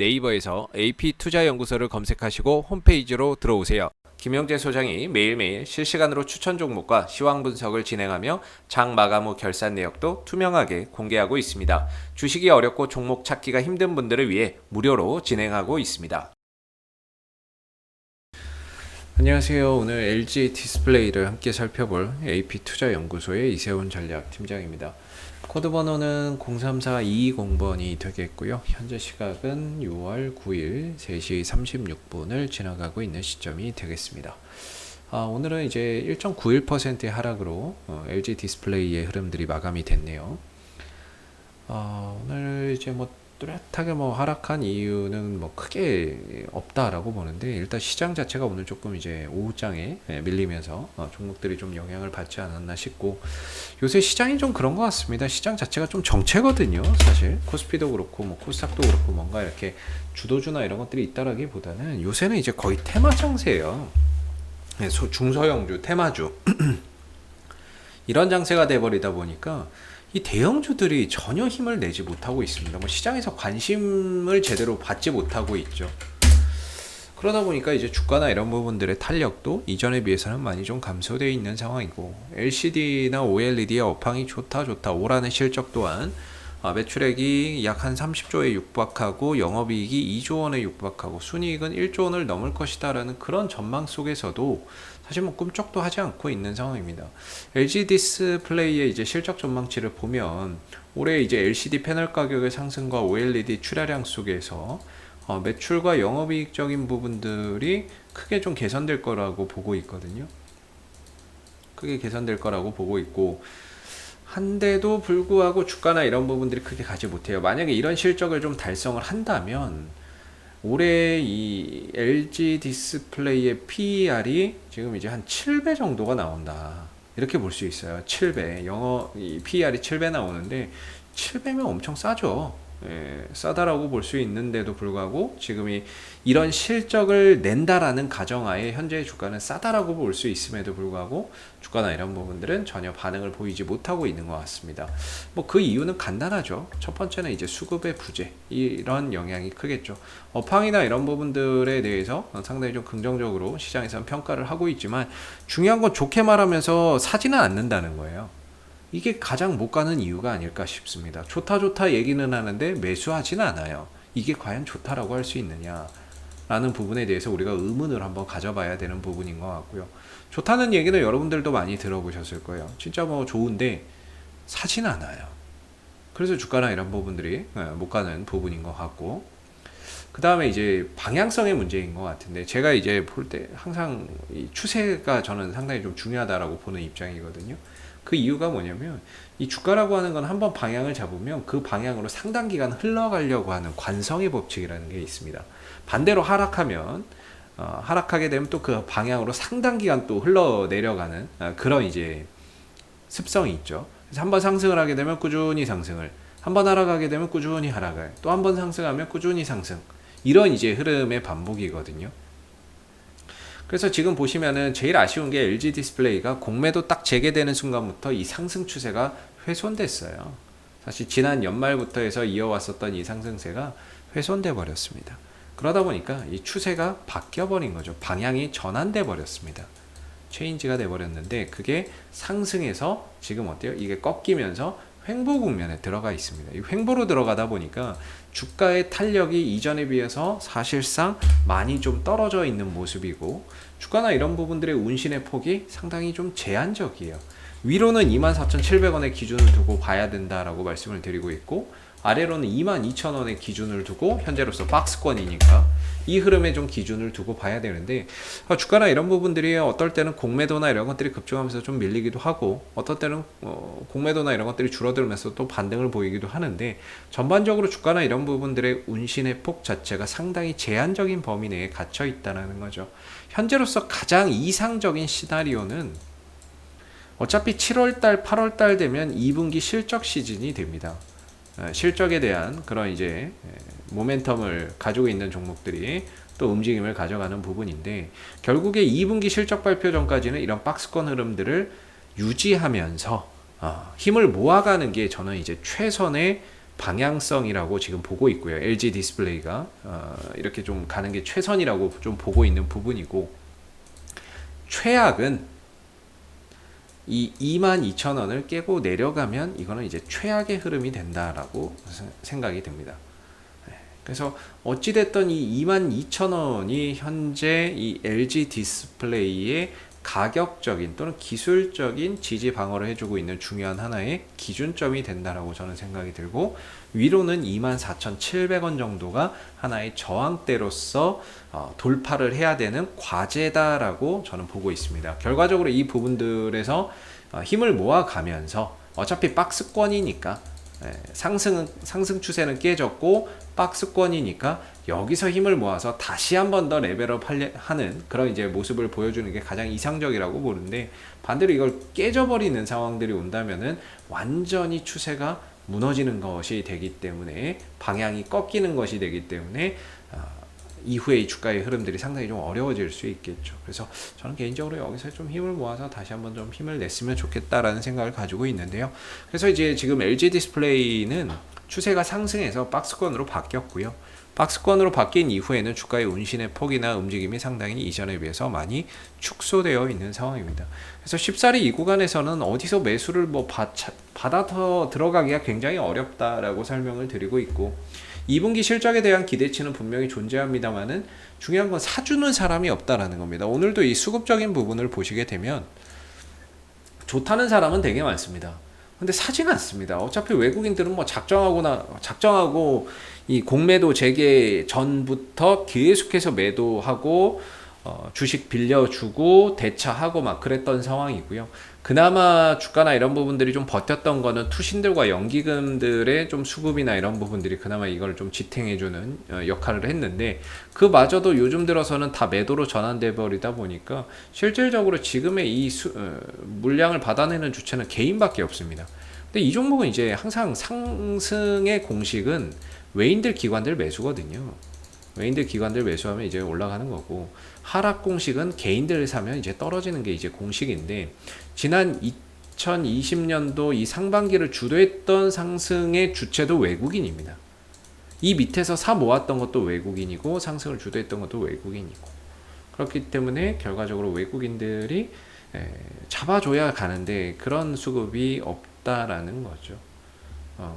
네이버에서 AP투자연구소를 검색하시고 홈페이지로 들어오세요. 김영재 소장이 매일매일 실시간으로 추천 종목과 시황 분석을 진행하며 장 마감 후 결산 내역도 투명하게 공개하고 있습니다. 주식이 어렵고 종목 찾기가 힘든 분들을 위해 무료로 진행하고 있습니다. 안녕하세요. 오늘 LG 디스플레이를 함께 살펴볼 AP투자연구소의 이세훈 전략팀장입니다. 코드 번호는 034220번이 되겠고요. 현재 시각은 6월 9일 3시 36분을 지나가고 있는 시점이 되겠습니다. 오늘은 이제 1.91%의 하락으로 LG 디스플레이의 흐름들이 마감이 됐네요. 오늘 이제 뚜렷하게 하락한 이유는 크게 없다라고 보는데, 일단 시장 자체가 오늘 조금 이제 오후장에 밀리면서 종목들이 좀 영향을 받지 않았나 싶고, 요새 시장이 좀 그런 것 같습니다. 시장 자체가 좀 정체거든요. 사실 코스피도 그렇고 코스닥도 그렇고 뭔가 이렇게 주도주나 이런 것들이 있다라기보다는 요새는 이제 거의 테마 장세예요. 중소형주, 테마주 이런 장세가 돼버리다 보니까 이 대형주들이 전혀 힘을 내지 못하고 있습니다. 시장에서 관심을 제대로 받지 못하고 있죠. 그러다 보니까 이제 주가나 이런 부분들의 탄력도 이전에 비해서는 많이 좀 감소되어 있는 상황이고, LCD나 OLED의 업황이 좋다. 올한해 실적 또한 매출액이 약 한 30조에 육박하고 영업이익이 2조 원에 육박하고 순이익은 1조 원을 넘을 것이다 라는 그런 전망 속에서도 사실 꿈쩍도 하지 않고 있는 상황입니다. LG 디스플레이의 이제 실적 전망치를 보면 올해 이제 LCD 패널 가격의 상승과 OLED 출하량 속에서 매출과 영업이익적인 부분들이 크게 좀 개선될 거라고 보고 있거든요. 크게 개선될 거라고 보고 있고, 한데도 불구하고 주가나 이런 부분들이 크게 가지 못해요. 만약에 이런 실적을 좀 달성을 한다면 올해 이 LG 디스플레이의 PER이 지금 이제 한 7배 정도가 나온다, 이렇게 볼 수 있어요. 7배 이 PER이 7배 나오는데 7배면 엄청 싸죠. 싸다라고 볼 수 있는데도 불구하고 지금이 이런 실적을 낸다라는 가정하에 현재의 주가는 싸다라고 볼 수 있음에도 불구하고 주가나 이런 부분들은 전혀 반응을 보이지 못하고 있는 것 같습니다. 그 이유는 간단하죠. 첫 번째는 이제 수급의 부재, 이런 영향이 크겠죠. 업황이나 이런 부분들에 대해서 상당히 좀 긍정적으로 시장에서는 평가를 하고 있지만, 중요한 건 좋게 말하면서 사지는 않는다는 거예요. 이게 가장 못 가는 이유가 아닐까 싶습니다. 좋다 얘기는 하는데 매수하지는 않아요. 이게 과연 좋다라고 할 수 있느냐 라는 부분에 대해서 우리가 의문을 한번 가져봐야 되는 부분인 것 같고요. 좋다는 얘기는 여러분들도 많이 들어보셨을 거예요. 진짜 좋은데 사지는 않아요. 그래서 주가나 이런 부분들이 못 가는 부분인 것 같고, 그 다음에 이제 방향성의 문제인 것 같은데, 제가 이제 볼 때 항상 이 추세가 저는 상당히 좀 중요하다라고 보는 입장이거든요. 그 이유가 뭐냐면, 이 주가라고 하는 건 한번 방향을 잡으면 그 방향으로 상당 기간 흘러가려고 하는 관성의 법칙이라는 게 있습니다. 반대로 하락하면 하락하게 되면 또 그 방향으로 상당 기간 또 흘러내려가는 그런 이제 습성이 있죠. 그래서 한번 상승을 하게 되면 꾸준히 상승을, 한번 하락하게 되면 꾸준히 하락을, 또 한번 상승하면 꾸준히 상승, 이런 이제 흐름의 반복이거든요. 그래서 지금 보시면은 제일 아쉬운 게 LG 디스플레이가 공매도 딱 재개되는 순간부터 이 상승 추세가 훼손됐어요. 사실 지난 연말부터 해서 이어왔었던 이 상승세가 훼손돼 버렸습니다. 그러다 보니까 이 추세가 바뀌어 버린 거죠. 방향이 전환돼 버렸습니다. 체인지가 돼 버렸는데, 그게 상승해서 지금 어때요? 이게 꺾이면서 횡보 국면에 들어가 있습니다. 이 횡보로 들어가다 보니까 주가의 탄력이 이전에 비해서 사실상 많이 좀 떨어져 있는 모습이고, 주가나 이런 부분들의 운신의 폭이 상당히 좀 제한적이에요. 위로는 24,700원의 기준을 두고 봐야 된다라고 말씀을 드리고 있고, 아래로는 22,000원의 기준을 두고, 현재로서 박스권이니까 이 흐름에 좀 기준을 두고 봐야 되는데, 주가나 이런 부분들이 어떨 때는 공매도나 이런 것들이 급증하면서 좀 밀리기도 하고, 어떨 때는 공매도나 이런 것들이 줄어들면서 또 반등을 보이기도 하는데, 전반적으로 주가나 이런 부분들의 운신의 폭 자체가 상당히 제한적인 범위 내에 갇혀 있다는 거죠. 현재로서 가장 이상적인 시나리오는 어차피 7월달, 8월달 되면 2분기 실적 시즌이 됩니다. 실적에 대한 그런 이제 모멘텀을 가지고 있는 종목들이 또 움직임을 가져가는 부분인데, 결국에 2분기 실적 발표 전까지는 이런 박스권 흐름들을 유지하면서 힘을 모아가는 게 저는 이제 최선의 방향성이라고 지금 보고 있고요. LG 디스플레이가 이렇게 좀 가는 게 최선이라고 좀 보고 있는 부분이고, 최악은 이 22,000원을 깨고 내려가면 이거는 이제 최악의 흐름이 된다라고 생각이 듭니다. 그래서 어찌됐든 이 22,000원이 현재 이 LG 디스플레이의 가격적인 또는 기술적인 지지 방어를 해주고 있는 중요한 하나의 기준점이 된다라고 저는 생각이 들고, 위로는 24,700원 정도가 하나의 저항대로서 돌파를 해야 되는 과제다라고 저는 보고 있습니다. 결과적으로 이 부분들에서 힘을 모아가면서, 어차피 박스권이니까 상승 추세는 깨졌고 박스권이니까 여기서 힘을 모아서 다시 한 번 더 레벨업 하는 그런 이제 모습을 보여주는 게 가장 이상적이라고 보는데, 반대로 이걸 깨져버리는 상황들이 온다면은 완전히 추세가 무너지는 것이 되기 때문에, 방향이 꺾이는 것이 되기 때문에 이후에 이 주가의 흐름들이 상당히 좀 어려워질 수 있겠죠. 그래서 저는 개인적으로 여기서 좀 힘을 모아서 다시 한번 좀 힘을 냈으면 좋겠다라는 생각을 가지고 있는데요. 그래서 이제 지금 LG 디스플레이는 추세가 상승해서 박스권으로 바뀌었고요. 박스권으로 바뀐 이후에는 주가의 운신의 폭이나 움직임이 상당히 이전에 비해서 많이 축소되어 있는 상황입니다. 그래서 쉽사리 이 구간에서는 어디서 매수를 받아 들어가기가 굉장히 어렵다라고 설명을 드리고 있고, 2분기 실적에 대한 기대치는 분명히 존재합니다만은 중요한 건 사주는 사람이 없다라는 겁니다. 오늘도 이 수급적인 부분을 보시게 되면 좋다는 사람은 되게 많습니다. 근데 사지는 않습니다. 어차피 외국인들은 뭐 작정하고 이 공매도 재개 전부터 계속해서 매도하고 주식 빌려주고 대차하고 막 그랬던 상황이고요. 그나마 주가나 이런 부분들이 좀 버텼던 거는 투신들과 연기금들의 좀 수급이나 이런 부분들이 그나마 이걸 좀 지탱해주는 역할을 했는데, 그마저도 요즘 들어서는 다 매도로 전환돼 버리다 보니까 실질적으로 지금의 이 물량을 받아내는 주체는 개인밖에 없습니다. 근데 이 종목은 이제 항상 상승의 공식은 외인들 기관들 매수거든요. 외인들 기관들 매수하면 이제 올라가는 거고, 하락 공식은 개인들 사면 이제 떨어지는 게 이제 공식인데, 지난 2020년도 이 상반기를 주도했던 상승의 주체도 외국인입니다. 이 밑에서 사 모았던 것도 외국인이고 상승을 주도했던 것도 외국인이고, 그렇기 때문에 결과적으로 외국인들이 잡아줘야 가는데 그런 수급이 없다라는 거죠.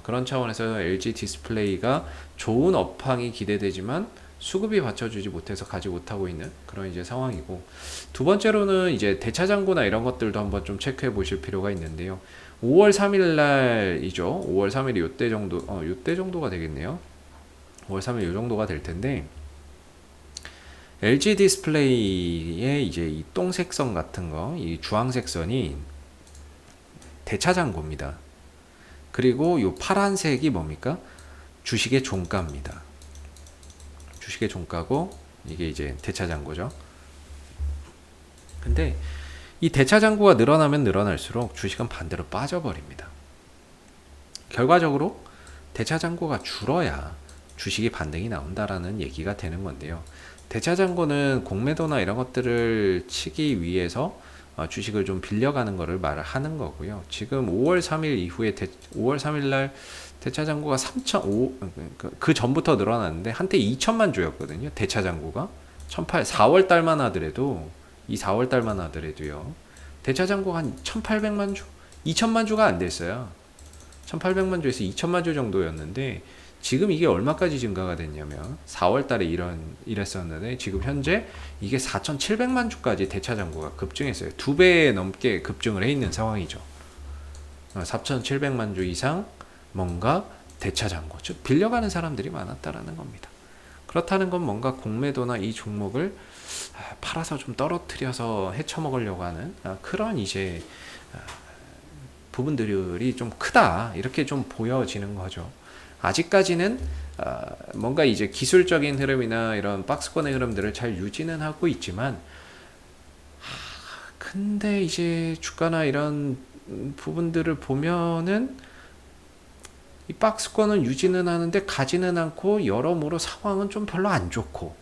그런 차원에서 LG 디스플레이가 좋은 업황이 기대되지만 수급이 받쳐주지 못해서 가지 못하고 있는 그런 이제 상황이고, 두 번째로는 이제 대차장고나 이런 것들도 한번 좀 체크해 보실 필요가 있는데요. 5월 3일 날이죠. 5월 3일이 요때 정도가 되겠네요. 5월 3일 요 정도가 될 텐데, LG 디스플레이의 이제 이 똥색선 같은 거, 이 주황색 선이 대차장고입니다. 그리고 요 파란색이 뭡니까? 주식의 종가입니다. 주식의 종가고, 이게 이제 대차장고죠. 근데 이 대차장고가 늘어나면 늘어날수록 주식은 반대로 빠져버립니다. 결과적으로 대차장고가 줄어야 주식이 반등이 나온다라는 얘기가 되는 건데요. 대차장고는 공매도나 이런 것들을 치기 위해서 주식을 좀 빌려가는 거를 말을 하는 거고요. 지금 5월 3일 이후에 5월 3일 날 대차장고가 그 전부터 늘어났는데 한때 2천만 주였거든요. 대차장고가 4월 달만 하더라도, 이 4월 달만 하더라도요, 대차장고가 한 1,800만 주, 2천만 주가 안 됐어요. 1,800만 주에서 2천만 주 정도였는데 지금 이게 얼마까지 증가가 됐냐면 4월 달에 이랬었는데 지금 현재 이게 4,700만 주까지 대차장고가 급증했어요. 2배 넘게 급증을 해 있는 상황이죠. 4,700만 주 이상 뭔가 대차장고, 즉 빌려가는 사람들이 많았다라는 겁니다. 그렇다는 건 뭔가 공매도나 이 종목을 팔아서 좀 떨어뜨려서 헤쳐먹으려고 하는 그런 이제 부분들이 좀 크다, 이렇게 좀 보여지는 거죠. 아직까지는 뭔가 이제 기술적인 흐름이나 이런 박스권의 흐름들을 잘 유지는 하고 있지만, 근데 이제 주가나 이런 부분들을 보면은 이 박스권은 유지는 하는데 가지는 않고, 여러모로 상황은 좀 별로 안 좋고,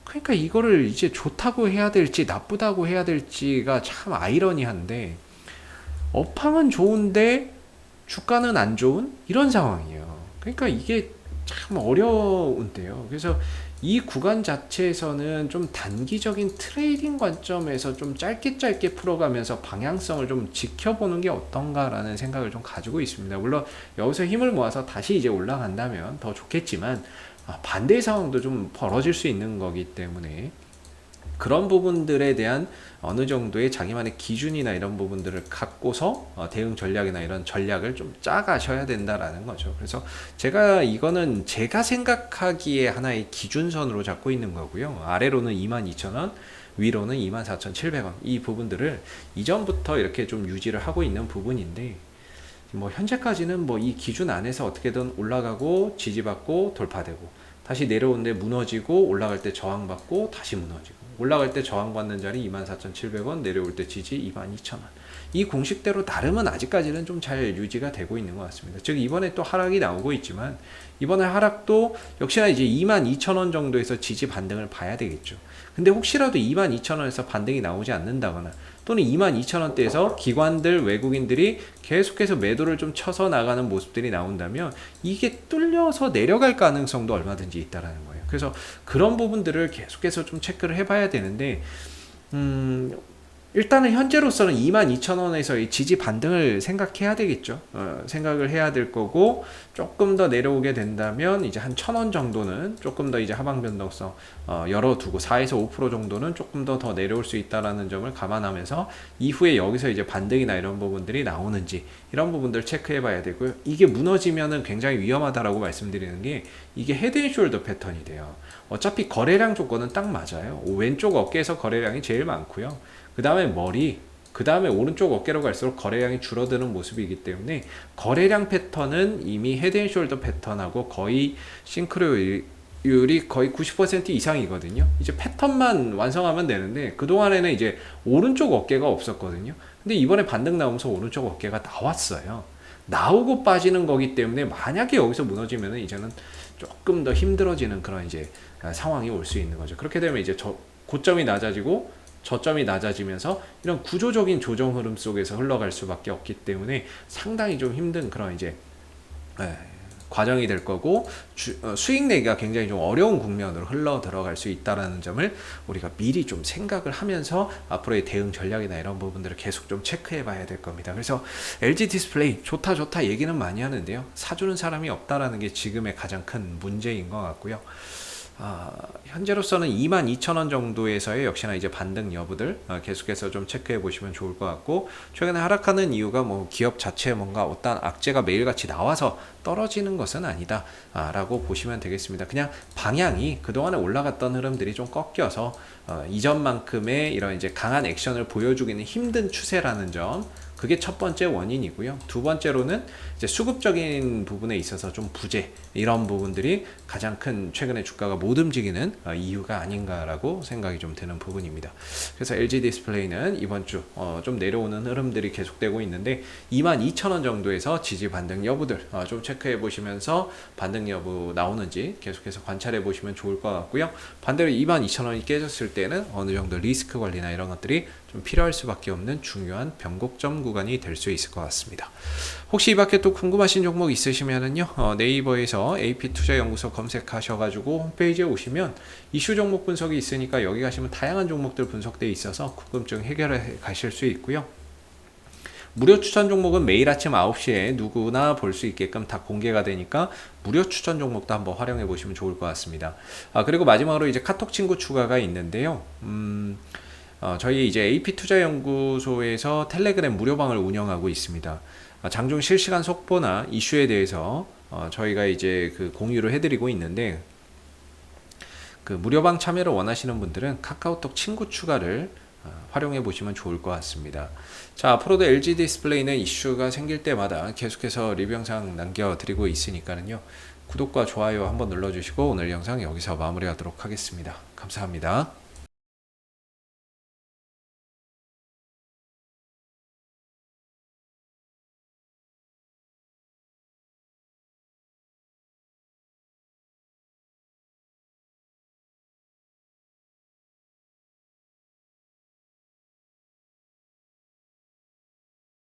그러니까 이거를 이제 좋다고 해야 될지 나쁘다고 해야 될지가 참 아이러니한데, 업황은 좋은데 주가는 안 좋은 이런 상황이에요. 그러니까 이게 참 어려운데요. 그래서 이 구간 자체에서는 좀 단기적인 트레이딩 관점에서 좀 짧게 풀어가면서 방향성을 좀 지켜보는 게 어떤가라는 생각을 좀 가지고 있습니다. 물론 여기서 힘을 모아서 다시 이제 올라간다면 더 좋겠지만 반대의 상황도 좀 벌어질 수 있는 거기 때문에 그런 부분들에 대한 어느 정도의 자기만의 기준이나 이런 부분들을 갖고서 대응 전략이나 이런 전략을 좀 짜가셔야 된다라는 거죠. 그래서 제가 이거는 제가 생각하기에 하나의 기준선으로 잡고 있는 거고요. 아래로는 22,000원, 위로는 24,700원. 이 부분들을 이전부터 이렇게 좀 유지를 하고 있는 부분인데 뭐 현재까지는 뭐 이 기준 안에서 어떻게든 올라가고 지지받고 돌파되고 다시 내려오는데 무너지고 올라갈 때 저항받고 다시 무너지고 올라갈 때 저항받는 자리 24,700원 내려올 때 지지 22,000원 이 공식대로 나름은 아직까지는 좀 잘 유지가 되고 있는 것 같습니다. 즉 이번에 또 하락이 나오고 있지만 이번에 하락도 역시나 이제 22,000원 정도에서 지지 반등을 봐야 되겠죠. 근데 혹시라도 22,000원에서 반등이 나오지 않는다거나 또는 22,000원대에서 기관들 외국인들이 계속해서 매도를 좀 쳐서 나가는 모습들이 나온다면 이게 뚫려서 내려갈 가능성도 얼마든지 있다라는 거예요. 그래서 그런 부분들을 계속해서 좀 체크를 해봐야 되는데 일단은 현재로서는 22,000원에서의 지지 반등을 생각해야 되겠죠. 생각을 해야 될 거고 조금 더 내려오게 된다면 이제 한 1,000원 정도는 조금 더 이제 하방 변동성 열어두고 4에서 5% 정도는 조금 더 내려올 수 있다라는 점을 감안하면서 이후에 여기서 이제 반등이나 이런 부분들이 나오는지 이런 부분들 체크해 봐야 되고요. 이게 무너지면은 굉장히 위험하다라고 말씀드리는 게 이게 헤드앤숄더 패턴이 돼요. 어차피 거래량 조건은 딱 맞아요. 왼쪽 어깨에서 거래량이 제일 많고요. 그 다음에 머리, 그 다음에 오른쪽 어깨로 갈수록 거래량이 줄어드는 모습이기 때문에 거래량 패턴은 이미 헤드앤숄더 패턴하고 거의 싱크로율이 거의 90% 이상이거든요. 이제 패턴만 완성하면 되는데 그동안에는 이제 오른쪽 어깨가 없었거든요. 근데 이번에 반등 나오면서 오른쪽 어깨가 나왔어요. 나오고 빠지는 거기 때문에 만약에 여기서 무너지면 이제는 조금 더 힘들어지는 그런 이제 상황이 올 수 있는 거죠. 그렇게 되면 이제 고점이 낮아지고 저점이 낮아지면서 이런 구조적인 조정 흐름 속에서 흘러갈 수밖에 없기 때문에 상당히 좀 힘든 그런 이제 과정이 될 거고 수익 내기가 굉장히 좀 어려운 국면으로 흘러 들어갈 수 있다라는 점을 우리가 미리 좀 생각을 하면서 앞으로의 대응 전략이나 이런 부분들을 계속 좀 체크해 봐야 될 겁니다. 그래서 LG 디스플레이 좋다 얘기는 많이 하는데요. 사주는 사람이 없다라는 게 지금의 가장 큰 문제인 것 같고요. 현재로서는 22,000원 정도에서의 역시나 이제 반등 여부들 계속해서 좀 체크해 보시면 좋을 것 같고 최근에 하락하는 이유가 뭐 기업 자체에 뭔가 어떤 악재가 매일같이 나와서 떨어지는 것은 아니다 라고 보시면 되겠습니다. 그냥 방향이 그동안에 올라갔던 흐름들이 좀 꺾여서 이전만큼의 이런 이제 강한 액션을 보여주기는 힘든 추세라는 점 그게 첫 번째 원인이고요. 두 번째로는 이제 수급적인 부분에 있어서 좀 부재 이런 부분들이 가장 큰 최근에 주가가 못 움직이는 이유가 아닌가라고 생각이 좀 드는 부분입니다. 그래서 LG 디스플레이는 이번 주 좀 내려오는 흐름들이 계속되고 있는데 22,000원 정도에서 지지 반등 여부들 좀 체크해 보시면서 반등 여부 나오는지 계속해서 관찰해 보시면 좋을 것 같고요. 반대로 22,000원이 깨졌을 때는 어느 정도 리스크 관리나 이런 것들이 좀 필요할 수밖에 없는 중요한 변곡점 구간이 될 수 있을 것 같습니다. 혹시 이 밖에 또 궁금하신 종목 있으시면은요 네이버에서 AP투자연구소 검색하셔가지고 홈페이지에 오시면 이슈 종목 분석이 있으니까 여기 가시면 다양한 종목들 분석되어 있어서 궁금증 해결해 가실 수 있고요. 무료 추천 종목은 매일 아침 9시에 누구나 볼 수 있게끔 다 공개가 되니까 무료 추천 종목도 한번 활용해 보시면 좋을 것 같습니다. 그리고 마지막으로 이제 카톡 친구 추가가 있는데요. 저희 이제 AP투자연구소에서 텔레그램 무료방을 운영하고 있습니다. 장중 실시간 속보나 이슈에 대해서 저희가 이제 그 공유를 해드리고 있는데 그 무료방 참여를 원하시는 분들은 카카오톡 친구 추가를 활용해 보시면 좋을 것 같습니다. 자, 앞으로도 LG 디스플레이는 이슈가 생길 때마다 계속해서 리뷰 영상 남겨드리고 있으니까요. 구독과 좋아요 한번 눌러주시고 오늘 영상 여기서 마무리하도록 하겠습니다. 감사합니다.